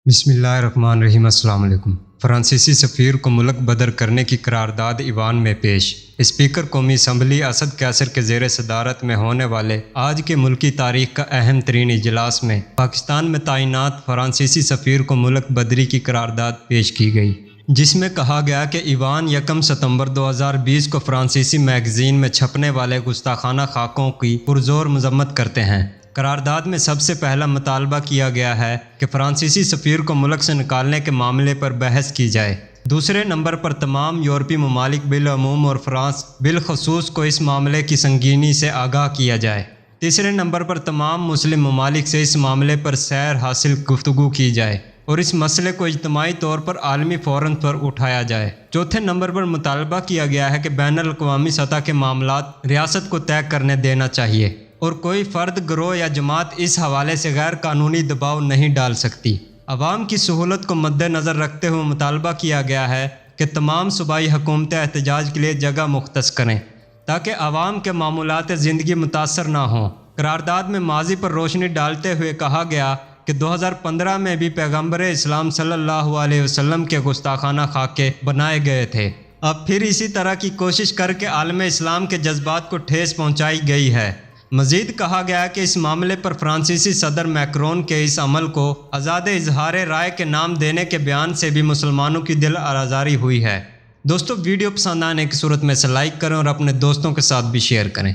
بسم اللہ الرحمن الرحیم۔ السلام علیکم۔ فرانسیسی سفیر کو ملک بدر کرنے کی قرارداد ایوان میں پیش۔ اسپیکر قومی اسمبلی اسد قیصر کے زیر صدارت میں ہونے والے آج کے ملکی تاریخ کا اہم ترین اجلاس میں پاکستان میں تعینات فرانسیسی سفیر کو ملک بدری کی قرارداد پیش کی گئی، جس میں کہا گیا کہ ایوان 1 ستمبر 2020 کو فرانسیسی میگزین میں چھپنے والے گستاخانہ خاکوں کی پرزور مذمت کرتے ہیں۔ قرارداد میں سب سے پہلا مطالبہ کیا گیا ہے کہ فرانسیسی سفیر کو ملک سے نکالنے کے معاملے پر بحث کی جائے۔ دوسرے نمبر پر تمام یورپی ممالک بالعموم اور فرانس بالخصوص کو اس معاملے کی سنگینی سے آگاہ کیا جائے۔ تیسرے نمبر پر تمام مسلم ممالک سے اس معاملے پر سیر حاصل گفتگو کی جائے اور اس مسئلے کو اجتماعی طور پر عالمی فورم پر اٹھایا جائے۔ چوتھے نمبر پر مطالبہ کیا گیا ہے کہ بین الاقوامی سطح کے معاملات ریاست کو طے کرنے دینا چاہیے اور کوئی فرد، گروہ یا جماعت اس حوالے سے غیر قانونی دباؤ نہیں ڈال سکتی۔ عوام کی سہولت کو مد نظر رکھتے ہوئے مطالبہ کیا گیا ہے کہ تمام صوبائی حکومتیں احتجاج کے لیے جگہ مختص کریں تاکہ عوام کے معمولات زندگی متاثر نہ ہوں۔ قرارداد میں ماضی پر روشنی ڈالتے ہوئے کہا گیا کہ 2015 میں بھی پیغمبر اسلام صلی اللہ علیہ وسلم کے گستاخانہ خاکے بنائے گئے تھے۔ اب پھر اسی طرح کی کوشش کر کے عالم اسلام کے جذبات کو ٹھیس پہنچائی گئی ہے۔ مزید کہا گیا کہ اس معاملے پر فرانسیسی صدر میکرون کے اس عمل کو آزاد اظہار رائے کے نام دینے کے بیان سے بھی مسلمانوں کی دل آزاری ہوئی ہے۔ دوستو، ویڈیو پسند آنے کی صورت میں اسے لائک کریں اور اپنے دوستوں کے ساتھ بھی شیئر کریں۔